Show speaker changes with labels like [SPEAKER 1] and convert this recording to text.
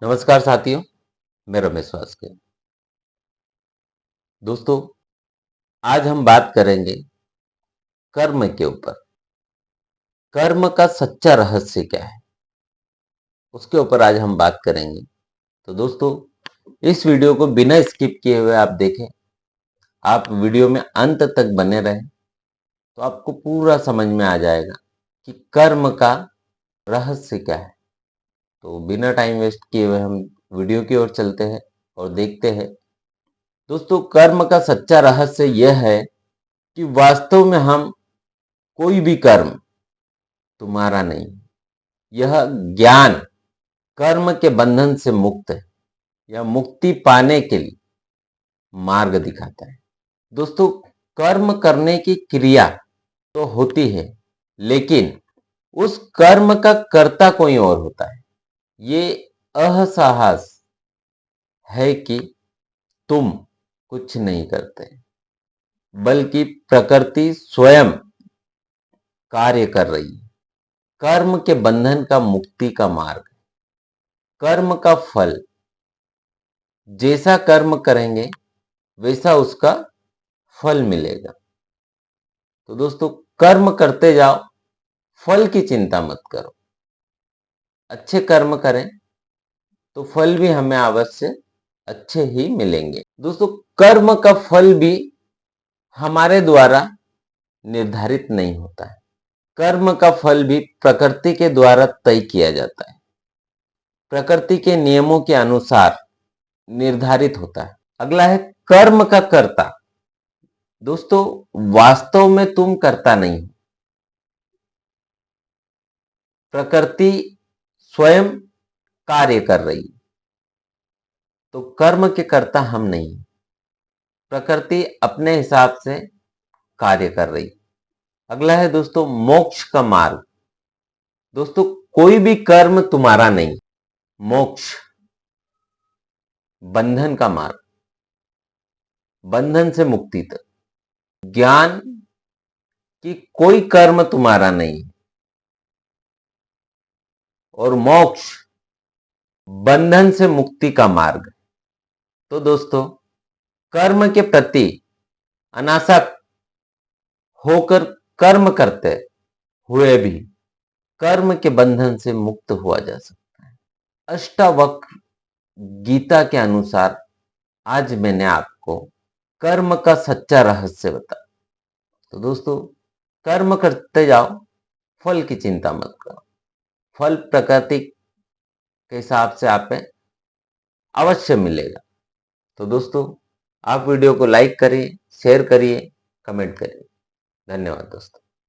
[SPEAKER 1] नमस्कार साथियों, मैं रमेश वास्के। दोस्तों, आज हम बात करेंगे कर्म के ऊपर। कर्म का सच्चा रहस्य क्या है, उसके ऊपर आज हम बात करेंगे। तो दोस्तों, इस वीडियो को बिना स्किप किए हुए आप देखें। आप वीडियो में अंत तक बने रहें तो आपको पूरा समझ में आ जाएगा कि कर्म का रहस्य क्या है। तो बिना टाइम वेस्ट किए हुए हम वीडियो की ओर चलते हैं और देखते हैं। दोस्तों, कर्म का सच्चा रहस्य यह है कि वास्तव में हम कोई भी कर्म तुम्हारा नहीं। यह ज्ञान कर्म के बंधन से मुक्त है या मुक्ति पाने के लिए मार्ग दिखाता है। दोस्तों, कर्म करने की क्रिया तो होती है, लेकिन उस कर्म का कर्ता कोई और होता है। ये अहसास है कि तुम कुछ नहीं करते, बल्कि प्रकृति स्वयं कार्य कर रही है। कर्म के बंधन का मुक्ति का मार्ग। कर्म का फल, जैसा कर्म करेंगे वैसा उसका फल मिलेगा। तो दोस्तों, कर्म करते जाओ, फल की चिंता मत करो। अच्छे कर्म करें तो फल भी हमें अवश्य अच्छे ही मिलेंगे। दोस्तों, कर्म का फल भी हमारे द्वारा निर्धारित नहीं होता है। कर्म का फल भी प्रकृति के द्वारा तय किया जाता है, प्रकृति के नियमों के अनुसार निर्धारित होता है। अगला है कर्म का कर्ता। दोस्तों, वास्तव में तुम कर्ता नहीं हो, प्रकृति स्वयं कार्य कर रही है। तो कर्म के कर्ता हम नहीं, प्रकृति अपने हिसाब से कार्य कर रही। अगला है दोस्तों मोक्ष का मार्ग। दोस्तों, कोई भी कर्म तुम्हारा नहीं। मोक्ष, बंधन का मार्ग, बंधन से मुक्ति तक। ज्ञान कि कोई कर्म तुम्हारा नहीं। और मोक्ष, बंधन से मुक्ति का मार्ग। तो दोस्तों, कर्म के प्रति अनासक्त होकर कर्म करते हुए भी कर्म के बंधन से मुक्त हुआ जा सकता है। अष्टावक्र गीता के अनुसार आज मैंने आपको कर्म का सच्चा रहस्य बताया। तो दोस्तों, कर्म करते जाओ, फल की चिंता मत करो। फल प्रकृति के हिसाब से आप में अवश्य मिलेगा। तो दोस्तों, आप वीडियो को लाइक करिए, शेयर करिए, कमेंट करिए। धन्यवाद दोस्तों।